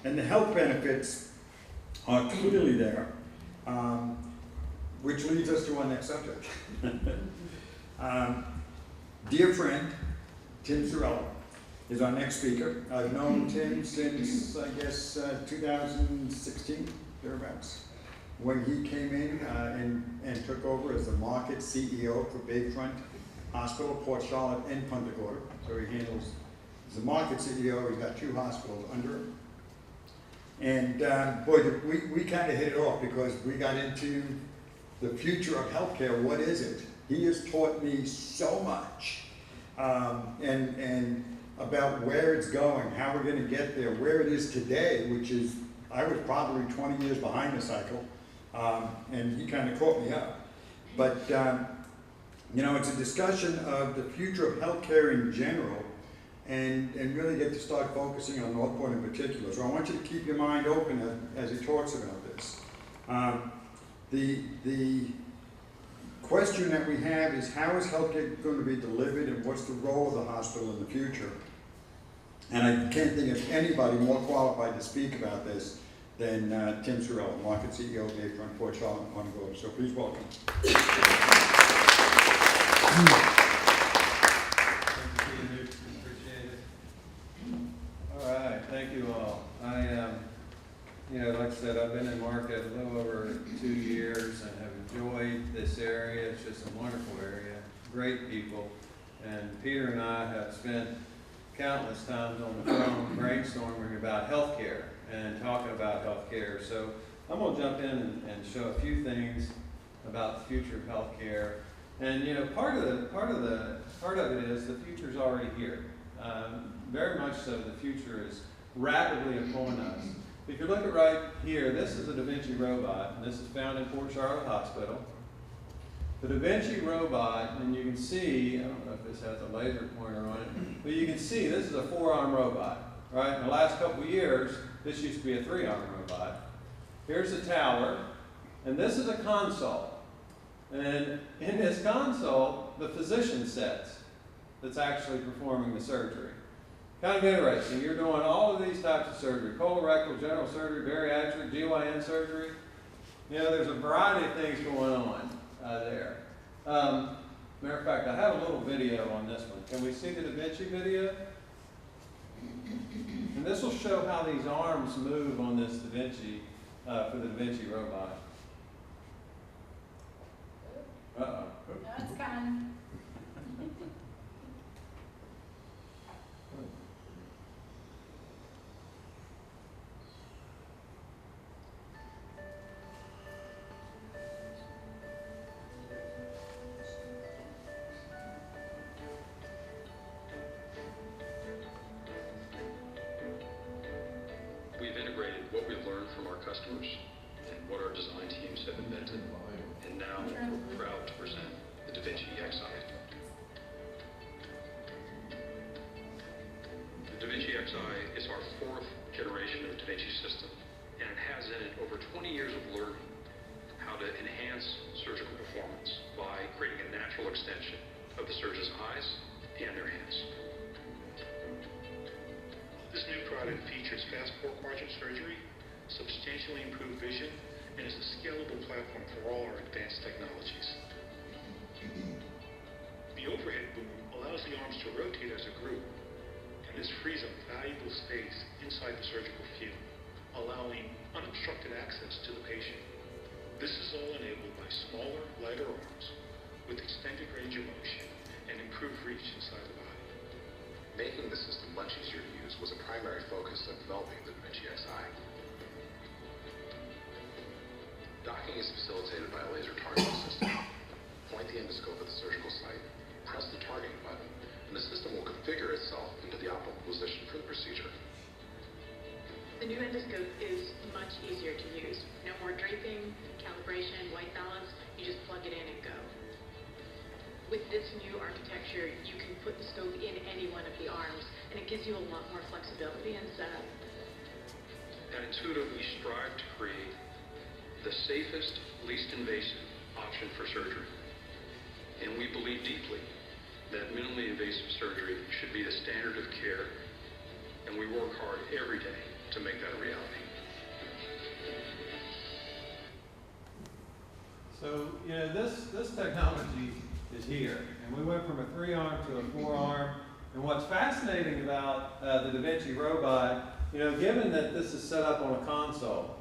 And the health benefits are clearly there, which leads us to our next subject. Dear friend, Tim Cerullo is our next speaker. I've known Tim since, I guess, 2016, thereabouts, when he came in and took over as the market CEO for Bayfront Hospital, Port Charlotte, and Punta Gorda. So he handles, he's the market CEO, he's got 2 hospitals under him. And boy, we kind of hit it off because we got into the future of healthcare. What is it? He has taught me so much, and about where it's going, how we're going to get there, where it is today, which is, I was probably 20 years behind the cycle, and he kind of caught me up. But, you know, it's a discussion of the future of healthcare in general, and really get to start focusing on North Point in particular. So I want you to keep your mind open as he talks about this. The question that we have is, how is healthcare going to be delivered, and what's the role of the hospital in the future? And I can't think of anybody more qualified to speak about this than Tim Cerullo, Market CEO of Bayfront, Port Charlotte, and Punta Gorda. So please welcome. All right, thank you all. You know, like I said, I've been in market a little over 2 years and have enjoyed this area. It's just a wonderful area, great people, and Peter and I have spent countless times on the phone brainstorming about healthcare and talking about healthcare. So I'm going to jump in and show a few things about the future of healthcare. And you know, part of it is the future's already here. Very much so. The future is rapidly upon us. If you look at right here, this is a Da Vinci robot, and this is found in Port Charlotte Hospital. The Da Vinci robot, and you can see, I don't know if this has a laser pointer on it, but you can see this is a 4-arm robot, right? In the last couple of years, this used to be a 3-arm robot. Here's the tower, and this is a console. And in this console, the physician sits that's actually performing the surgery. Kind of interesting. You're doing all of these types of surgery: colorectal, general surgery, bariatric, GYN surgery. You know, there's a variety of things going on there. Matter of fact, I have a little video on this one. Can we see the Da Vinci video? And this will show how these arms move on this Da Vinci, for the Da Vinci robot. Uh-oh. No, it's coming. We've integrated what we've learned from our customers and what our design teams have invented, and now we're proud to present the Da Vinci Xi. The Da Vinci Xi is our 4th generation of Da Vinci system, and it has in it over 20 years of learning how to enhance surgical performance by creating a natural extension of the surgeon's eyes and their hands. This new product features fast four-quadrant surgery, substantially improved vision, and is a scalable platform for all our advanced technologies. The overhead boom allows the arms to rotate as a group, and this frees up valuable space inside the surgical field, allowing unobstructed access to the patient. This is all enabled by smaller, lighter arms with extended range of motion and improved reach inside the body. Making the system much easier to use was a primary focus of developing the Da Vinci Xi. Docking is facilitated by a laser targeting system. Point the endoscope at the surgical site, press the targeting button, and the system will configure itself into the optimal position for the procedure. The new endoscope is much easier to use. No more draping, calibration, white balance. You just plug it in and go. With this new architecture, you can put the scope in any one of the arms, and it gives you a lot more flexibility in setup. At Intuitive, we strive to create the safest, least invasive option for surgery. And we believe deeply that minimally invasive surgery should be the standard of care, and we work hard every day to make that a reality. So, you know, this technology is here, and we went from a 3-arm to a 4-arm. And what's fascinating about the Da Vinci robot, you know, given that this is set up on a console,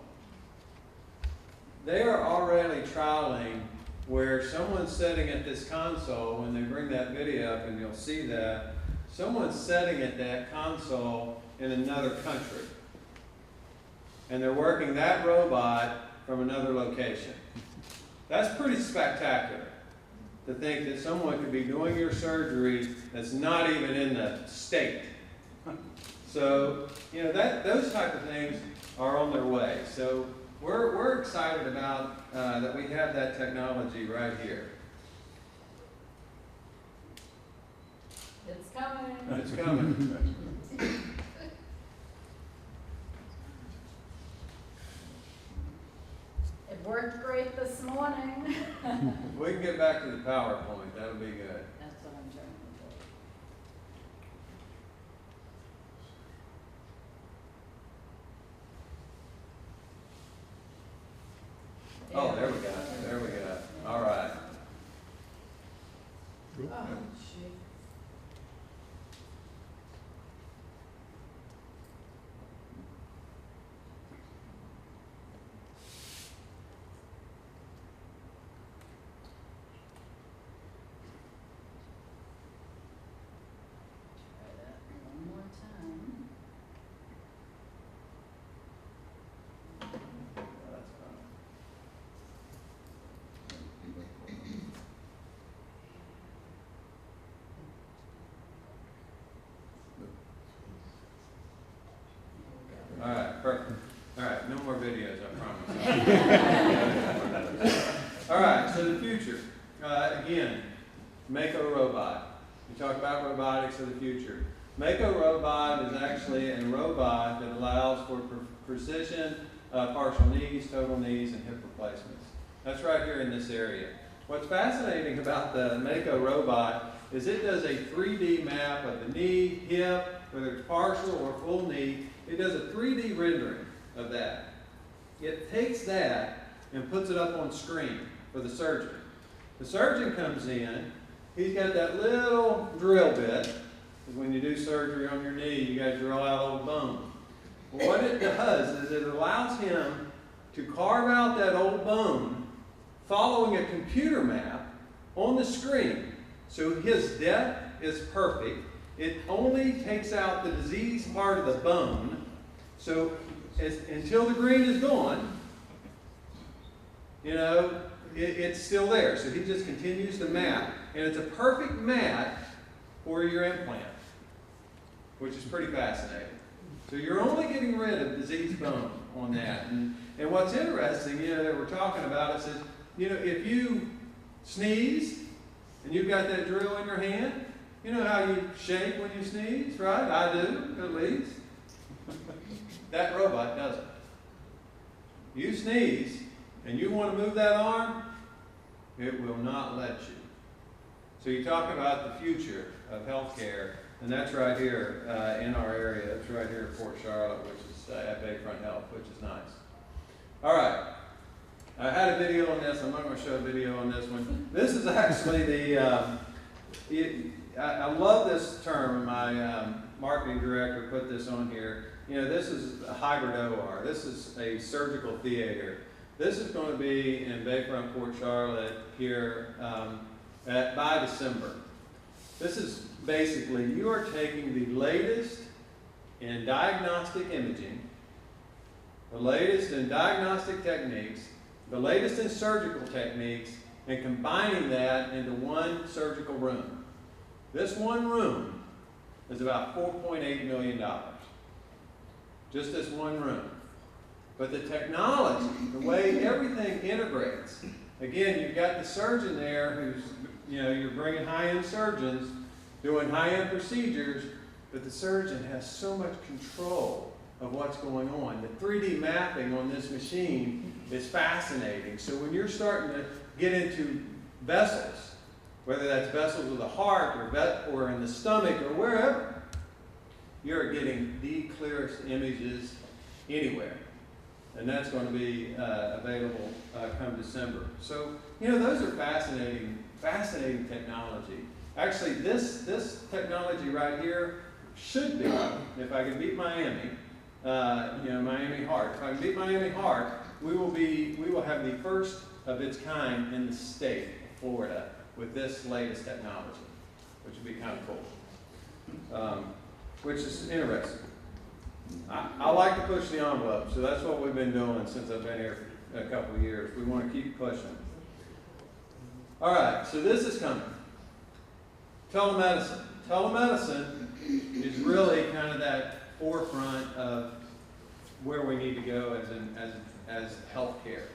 they are already trialing where someone's sitting at this console. When they bring that video up, and you'll see that, someone's sitting at that console in another country. And they're working that robot from another location. That's pretty spectacular, to think that someone could be doing your surgery that's not even in the state. So, you know, those type of things are on their way. So we're excited about that we have that technology right here. It's coming. It's coming. It worked great this morning. If we can get back to the PowerPoint, that'll be good. That's what I'm trying to do. Oh, there we go. There we go. All right. Oh, shoot. Try that one more time. That's fine. All right, perfect. All right, no more videos, I promise. All right, so the future. Again, Mako robot. We talk about robotics of the future. Mako robot is actually a robot that allows for precision partial knees, total knees, and hip replacements. That's right here in this area. What's fascinating about the Mako robot is it does a 3D map of the knee, hip, whether it's partial or full knee. It does a 3D rendering of that. It takes that and puts it up on screen for the surgeon. The surgeon comes in, he's got that little drill bit, because when you do surgery on your knee, you got to drill out old bone. Well, what it does is it allows him to carve out that old bone following a computer map on the screen. So his depth is perfect. It only takes out the diseased part of the bone. So until the green is gone, you know, it's still there. So he just continues to map. And it's a perfect mat for your implant, which is pretty fascinating. So you're only getting rid of diseased bone on that. And what's interesting, you know, that we're talking about, it says, you know, if you sneeze and you've got that drill in your hand, you know how you shake when you sneeze, right? I do, at least. That robot doesn't. You sneeze and you want to move that arm, it will not let you. So you talk about the future of healthcare, and that's right here in our area. It's right here at Fort Charlotte, which is at Bayfront Health, which is nice. All right. I had a video on this. I'm not going to show a video on this one. This is actually the, I love this term. My marketing director put this on here. You know, this is a hybrid OR. This is a surgical theater. This is going to be in Bayfront, Fort Charlotte here by December. This is basically, you are taking the latest in diagnostic imaging, the latest in diagnostic techniques, the latest in surgical techniques, and combining that into one surgical room. This one room is about $4.8 million. Just this one room. But the technology, the way everything integrates, again, you've got the surgeon there who's, you know, you're bringing high-end surgeons doing high-end procedures, but the surgeon has so much control of what's going on. The 3D mapping on this machine is fascinating. So when you're starting to get into vessels, whether that's vessels of the heart or in the stomach or wherever, you're getting the clearest images anywhere. And that's going to be available come December. So, you know, those are fascinating technology. Actually, this technology right here should be, if I can beat Miami, Miami Heart. If I can beat Miami Heart, we will have the first of its kind in the state of Florida with this latest technology, which would be kind of cool, which is interesting. I like to push the envelope, so that's what we've been doing since I've been here for a couple of years. We want to keep pushing. All right, so this is coming. Telemedicine. Telemedicine is really kind of that forefront of where we need to go as healthcare.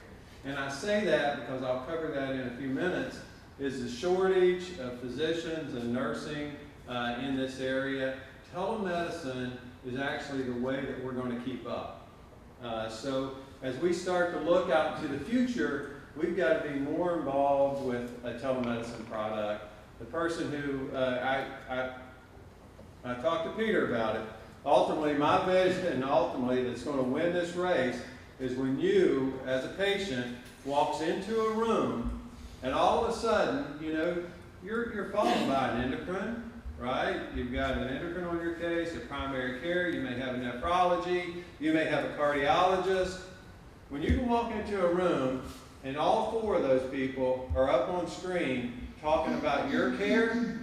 And I say that because I'll cover that in a few minutes, is the shortage of physicians and nursing in this area. Telemedicine is actually the way that we're going to keep up. So as we start to look out into the future, we've got to be more involved with a telemedicine product. The person who, I talked to Peter about it, ultimately my vision, that's going to win this race, is when you, as a patient, walks into a room and all of a sudden, you're followed by an endocrine, right? You've got an endocrine on your case, a primary care, you may have a nephrology, you may have a cardiologist. When you can walk into a room and all four of those people are up on screen talking about your care,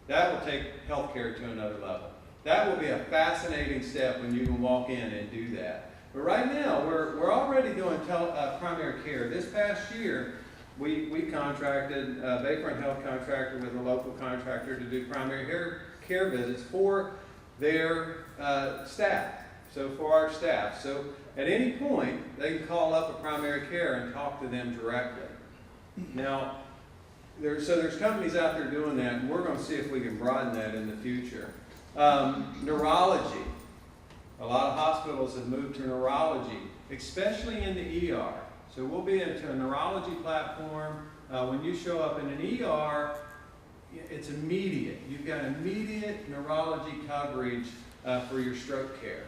that will take healthcare to another level. That will be a fascinating step when you can walk in and do that. But right now, we're already doing primary care. This past year, we contracted, Bayfront Health contracted with a local contractor to do primary care visits for their staff, so for our staff. So at any point, they can call up a primary care and talk to them directly. Now, there's companies out there doing that, and we're going to see if we can broaden that in the future. Neurology. A lot of hospitals have moved to neurology, especially in the ER. So we'll be into a neurology platform. When you show up in an ER, it's immediate. You've got immediate neurology coverage for your stroke care.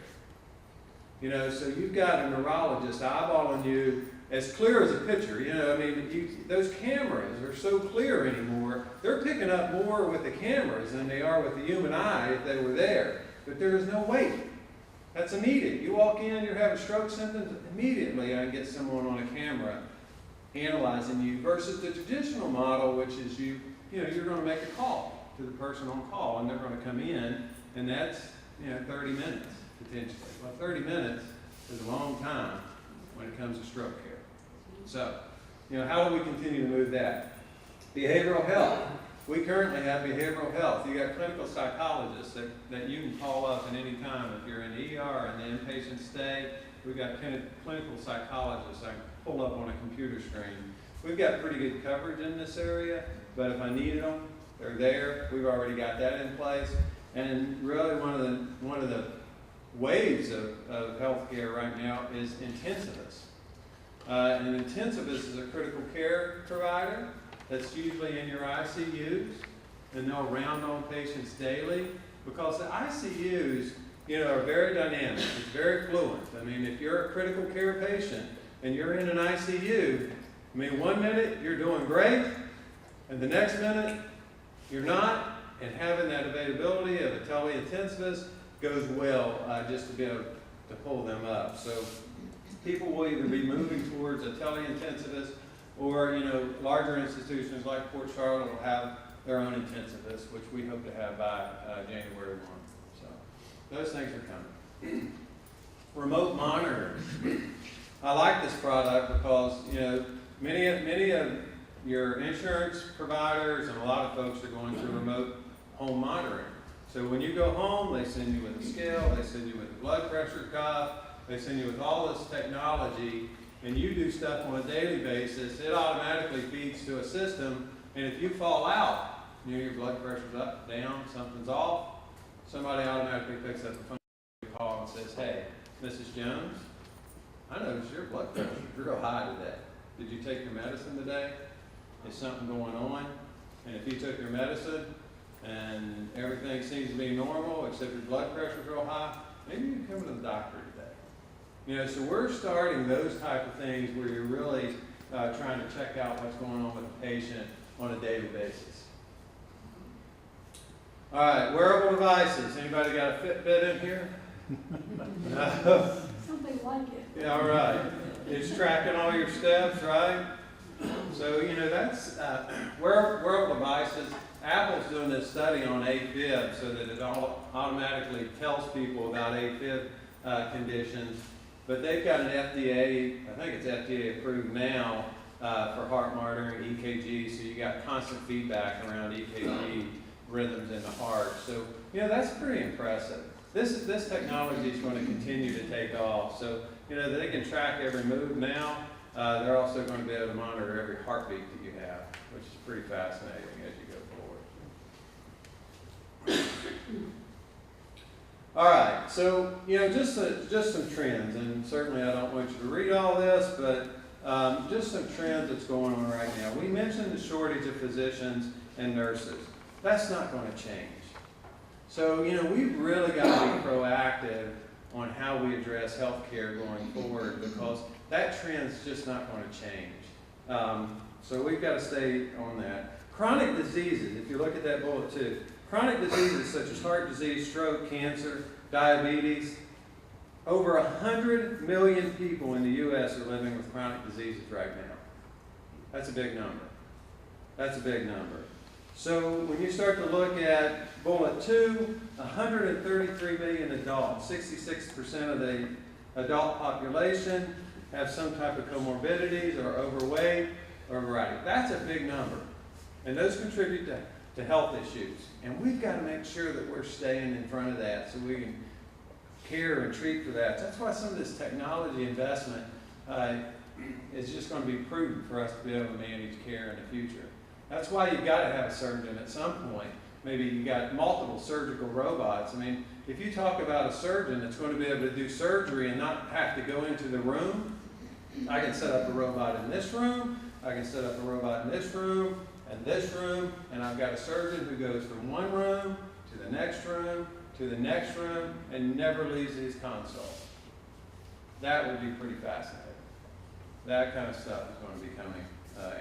So you've got a neurologist eyeballing you as clear as a picture. Those cameras are so clear anymore. They're picking up more with the cameras than they are with the human eye if they were there. But there is no wait. That's immediate. You walk in, you're having stroke symptoms, immediately I get someone on a camera analyzing you, versus the traditional model, which is you're going to make a call to the person on call, and they're going to come in, and that's 30 minutes potentially. Well, 30 minutes is a long time when it comes to stroke care. So, how do we continue to move that? Behavioral health. We currently have behavioral health. You got clinical psychologists that you can call up at any time if you're in the ER and the inpatient stay. We've got clinical psychologists I can pull up on a computer screen. We've got pretty good coverage in this area, but if I needed them, they're there. We've already got that in place. And really one of the waves of healthcare right now is intensivists. An intensivist is a critical care provider that's usually in your ICUs, and they'll round on patients daily, because the ICUs, are very dynamic. It's very fluent. If you're a critical care patient and you're in an ICU, 1 minute you're doing great, and the next minute you're not, and having that availability of a tele-intensivist goes well just to be able to pull them up. So people will either be moving towards a tele-intensivist, or, larger institutions like Port Charlotte will have their own intensivists, which we hope to have by January 1. So those things are coming. Remote monitoring. I like this product because, many of your insurance providers and a lot of folks are going to remote home monitoring. So when you go home, they send you with a scale, they send you with a blood pressure cuff, they send you with all this technology, and you do stuff on a daily basis. It automatically feeds to a system, and if you fall out, your blood pressure's up, down, something's off, somebody automatically picks up the phone call and says, "Hey, Mrs. Jones, I noticed your blood pressure's real high today. Did you take your medicine today? Is something going on?" And if you took your medicine and everything seems to be normal except your blood pressure's real high, maybe you can come to the doctor today. You know, so we're starting those type of things where you're really trying to check out what's going on with the patient on a daily basis. All right, wearable devices. Anybody got a Fitbit in here? No? Something like it. Yeah, all right. It's tracking all your steps, right? So, you know, that's wearable devices. Apple's doing this study on AFib so that it automatically tells people about AFib conditions. But they've got an FDA, I think it's FDA approved now, for heart monitoring, EKG, so you got constant feedback around EKG rhythms in the heart. So, you know, that's pretty impressive. This technology is going to continue to take off. So, you know, they can track every move now. They're also going to be able to monitor every heartbeat that you have, which is pretty fascinating as you go forward. All right, so, you know, just some trends, and certainly I don't want you to read all this, but just some trends that's going on right now. We mentioned the shortage of physicians and nurses. That's not going to change. So, you know, we've really got to be proactive on how we address healthcare going forward, because that trend's just not going to change. So we've got to stay on that. Chronic diseases, if you look at that bullet too, chronic diseases such as heart disease, stroke, cancer, diabetes, over 100 million people in the U.S. are living with chronic diseases right now. That's a big number. That's a big number. So when you start to look at bullet 2, 133 million adults, 66% of the adult population have some type of comorbidities or overweight or variety. That's a big number. And those contribute to health issues. And we've got to make sure that we're staying in front of that so we can care and treat for that. That's why some of this technology investment is just going to be prudent for us to be able to manage care in the future. That's why you've got to have a surgeon at some point. Maybe you got multiple surgical robots. I mean, if you talk about a surgeon that's going to be able to do surgery and not have to go into the room, I can set up a robot in this room, I can set up a robot in this room, and this room, and I've got a surgeon who goes from one room to the next room to the next room and never leaves his console. That would be pretty fascinating. That kind of stuff is going to be coming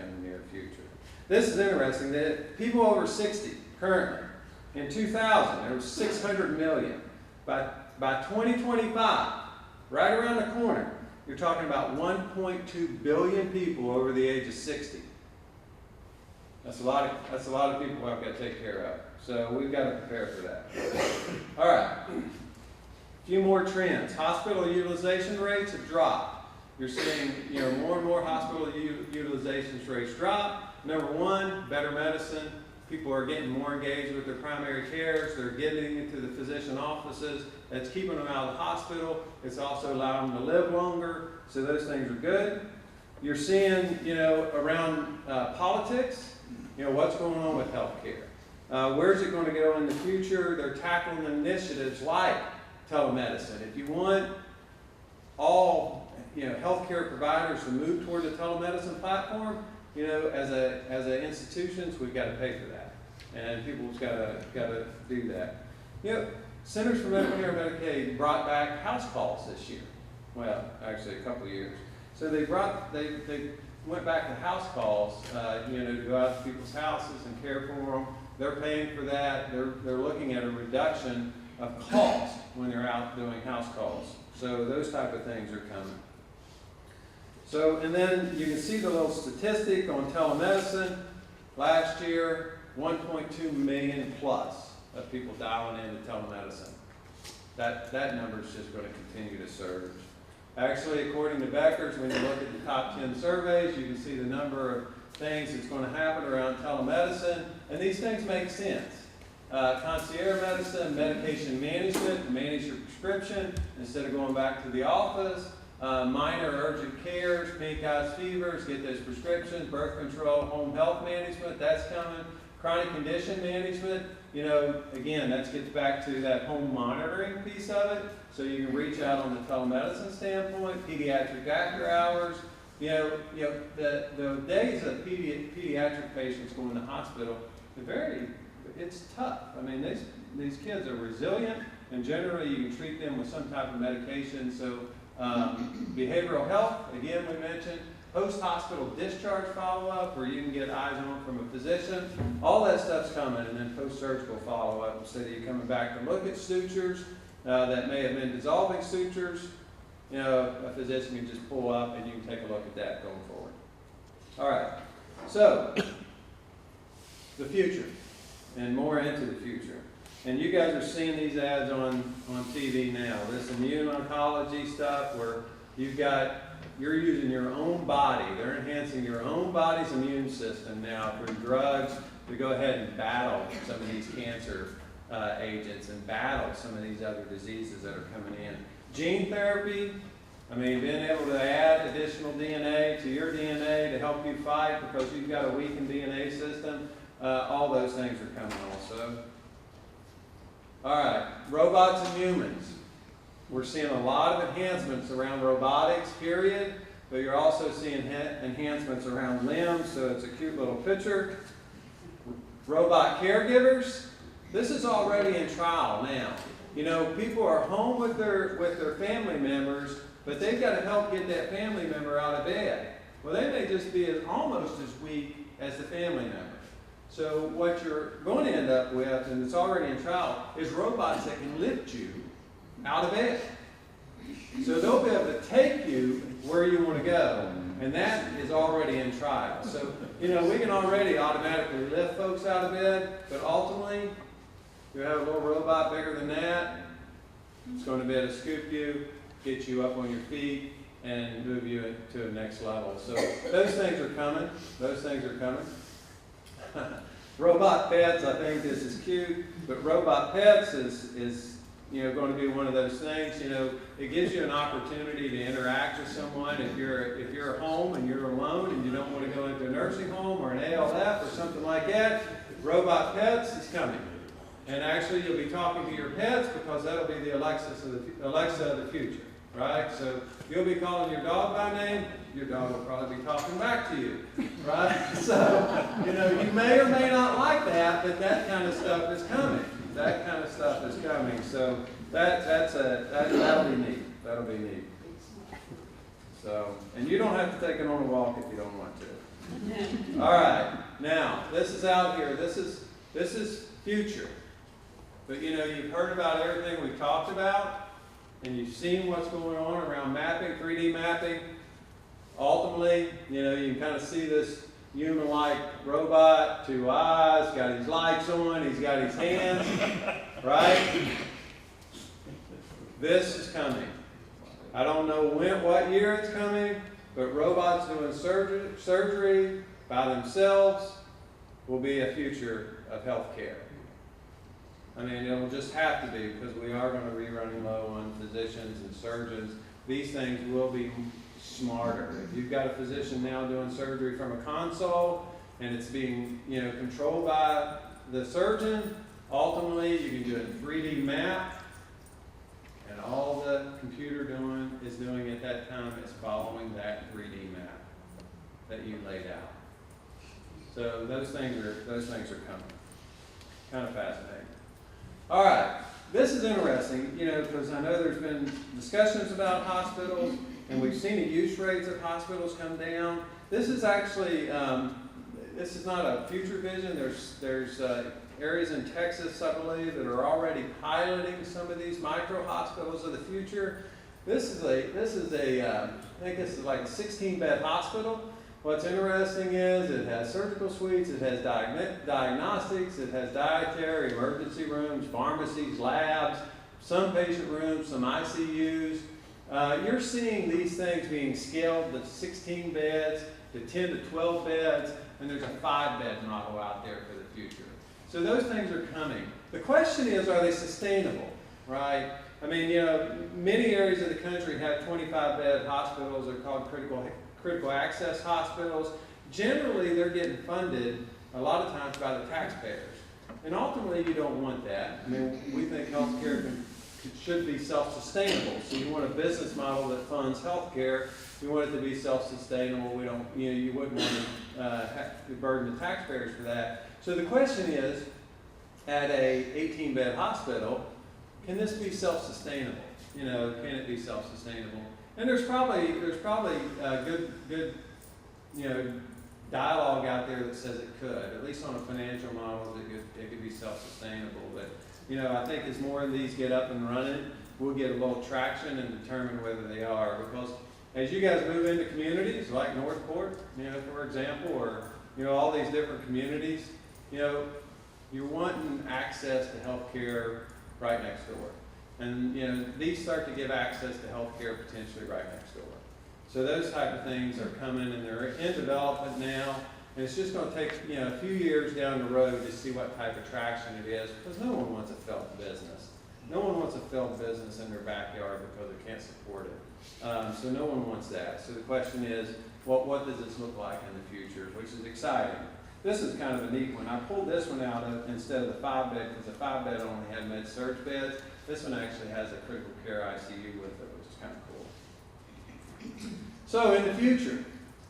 in the near future. This is interesting that people over 60 currently, in 2000, there was 600 million. By 2025, right around the corner, you're talking about 1.2 billion people over the age of 60. That's a lot of people I've got to take care of. So we've got to prepare for that. All right. A few more trends. Hospital utilization rates have dropped. You're seeing, you know, more and more hospital utilization rates drop. Number one, better medicine. People are getting more engaged with their primary cares. They're getting into the physician offices. That's keeping them out of the hospital. It's also allowing them to live longer. So those things are good. You're seeing, you know, around politics, you know, what's going on with healthcare. Where's it going to go in the future? They're tackling initiatives like telemedicine. If you want all, you know, healthcare providers to move toward the telemedicine platform, you know, as a institutions, we've got to pay for that, and people's got to do that. You know, Centers for Medicare and Medicaid brought back house calls this year. Well, actually, a couple of years. So they went back to house calls, you know, to go out to people's houses and care for them. They're paying for that. They're looking at a reduction of cost when they're out doing house calls. So those type of things are coming. So, and then you can see the little statistic on telemedicine. Last year, 1.2 million plus of people dialing into telemedicine. That number is just going to continue to surge. Actually, according to Becker's, when you look at the top 10 surveys, you can see the number of things that's going to happen around telemedicine, and these things make sense. Concierge medicine, medication management, manage your prescription instead of going back to the office. Minor urgent cares, pink eyes, fevers, get those prescriptions, birth control, home health management, that's coming. Chronic condition management, you know, again, that gets back to that home monitoring piece of it. So you can reach out on the telemedicine standpoint, pediatric after hours. You know, the days of pediatric patients going to the hospital, it's tough. I mean, these kids are resilient, and generally you can treat them with some type of medication. So Behavioral health, again, we mentioned. Post-hospital discharge follow-up, where you can get eyes on from a physician. All that stuff's coming, and then post-surgical follow-up, instead of you coming back to look at sutures that may have been dissolving sutures. You know, a physician can just pull up and you can take a look at that going forward. All right, so the future, and more into the future. And you guys are seeing these ads on TV now. This immune oncology stuff where you're using your own body. They're enhancing your own body's immune system now through drugs to go ahead and battle some of these cancer agents and battle some of these other diseases that are coming in. Gene therapy, I mean, being able to add additional DNA to your DNA to help you fight because you've got a weakened DNA system, all those things are coming also. All right, robots and humans. We're seeing a lot of enhancements around robotics, period, but you're also seeing enhancements around limbs, so it's a cute little picture. Robot caregivers, this is already in trial now. You know, people are home with their family members, but they've got to help get that family member out of bed. Well, they may just be almost as weak as the family member. So what you're going to end up with, and it's already in trial, is robots that can lift you out of bed. So they'll be able to take you where you want to go, and that is already in trial. So, you know, we can already automatically lift folks out of bed, but ultimately, you have a little robot bigger than that. It's going to be able to scoop you, get you up on your feet, and move you to the next level. So those things are coming. Those things are coming. Robot pets, I think this is cute, but robot pets is you know, going to be one of those things. You know, it gives you an opportunity to interact with someone. If you're at home and you're alone and you don't want to go into a nursing home or an ALF or something like that, robot pets is coming. And actually, you'll be talking to your pets because that'll be the Alexa of the future, right? So you'll be calling your dog by name. Your dog will probably be talking back to you, right? So, you know, you may or may not like that, but that kind of stuff is coming. That kind of stuff is coming. So that'll be neat. That'll be neat. So, and you don't have to take it on a walk if you don't want to. All right. Now, this is out here. This is future. But you know, you've heard about everything we've talked about, and you've seen what's going on around mapping, 3D mapping. Ultimately, you know, you can kind of see this human-like robot, 2 eyes, got his lights on, he's got his hands, right? This is coming. I don't know what year it's coming, but robots doing surgery by themselves will be a future of healthcare. I mean, it'll just have to be because we are going to be running low on physicians and surgeons. These things will be smarter. If you've got a physician now doing surgery from a console and it's being, you know, controlled by the surgeon, ultimately you can do a 3D map, and all the computer is doing at that time is following that 3D map that you laid out. So those things are coming. Kind of fascinating. All right, this is interesting, you know, because I know there's been discussions about hospitals, and we've seen the use rates of hospitals come down. This is actually, this is not a future vision. There's areas in Texas, I believe, that are already piloting some of these micro hospitals of the future. This is a I think this is like a 16-bed hospital. What's interesting is it has surgical suites, it has diagnostics, it has dietary, emergency rooms, pharmacies, labs, some patient rooms, some ICUs. You're seeing these things being scaled to 16 beds, to 10 to 12 beds, and there's a 5-bed model out there for the future. So those things are coming. The question is, are they sustainable, right? I mean, you know, many areas of the country have 25-bed hospitals. They're called critical access hospitals. Generally, they're getting funded a lot of times by the taxpayers. And ultimately, you don't want that. I mean, we think healthcare should be self-sustainable. So you want a business model that funds healthcare. You want it to be self-sustainable. We don't, you know, you wouldn't want to burden the taxpayers for that. So the question is, at a 18-bed hospital, can this be self-sustainable? You know, can it be self-sustainable? And there's probably good, dialogue out there that says it could, at least on a financial model, it could be self-sustainable. But, I think as more of these get up and running, we'll get a little traction and determine whether they are. Because as you guys move into communities like Northport, for example, or, all these different communities, you're wanting access to health care right next door. And, these start to give access to health care potentially right next door. So those type of things are coming and they're in development now. And it's just gonna take, a few years down the road to see what type of traction it is, because no one wants a failed business. No one wants a failed business in their backyard because they can't support it. So no one wants that. So the question is, what does this look like in the future, which is exciting. This is kind of a neat one. I pulled this one out instead of the 5-bed, because the 5-bed only had med-surg beds. This one actually has a critical care ICU with it, which is kind of cool. So in the future,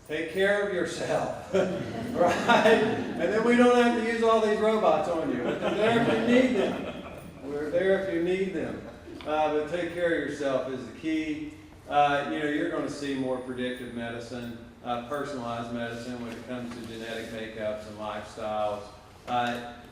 take care of yourself, right? And then we don't have to use all these robots on you. But they're there if you need them. We're there if you need them. But take care of yourself is the key. You're going to see more predictive medicine, personalized medicine when it comes to genetic makeups and lifestyles.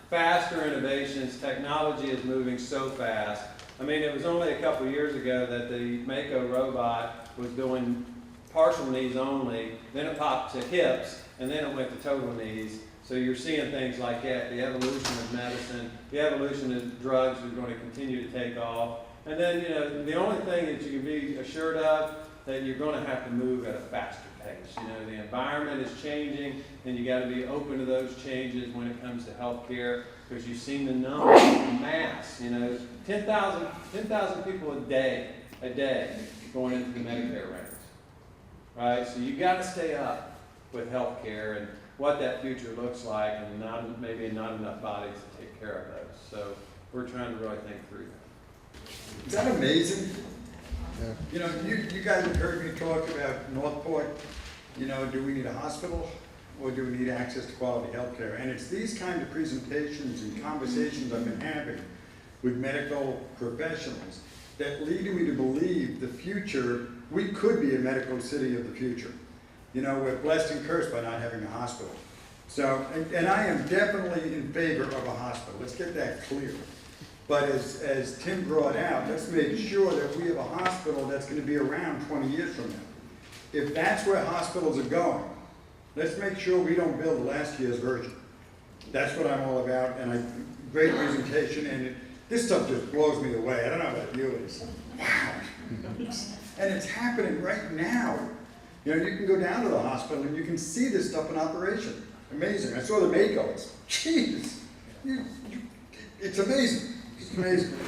Faster innovations. Technology is moving so fast. I mean, it was only a couple years ago that the Mako robot was doing partial knees only, then it popped to hips, and then it went to total knees. So you're seeing things like that. The evolution of medicine, the evolution of drugs is going to continue to take off. And then, the only thing that you can be assured of, that you're going to have to move at a faster pace. The environment is changing, and you got to be open to those changes when it comes to healthcare, because you've seen the numbers, the mass, 10,000 people a day going into the Medicare ranks. Right, so you got to stay up with healthcare and what that future looks like, and maybe not enough bodies to take care of those. So we're trying to really think through that. Is that amazing? Yeah. You guys have heard me talk about Northport. Do we need a hospital or do we need access to quality health care? And it's these kind of presentations and conversations I've been having with medical professionals that lead me to believe the future, we could be a medical city of the future. We're blessed and cursed by not having a hospital. So, and I am definitely in favor of a hospital. Let's get that clear. But as Tim brought out, let's make sure that we have a hospital that's going to be around 20 years from now. If that's where hospitals are going, let's make sure we don't build last year's version. That's what I'm all about, and great presentation, and this stuff just blows me away. I don't know about you, it's wow. And it's happening right now. You can go down to the hospital and you can see this stuff in operation. Amazing. I saw the Makos. Jeez. It's amazing. It's amazing.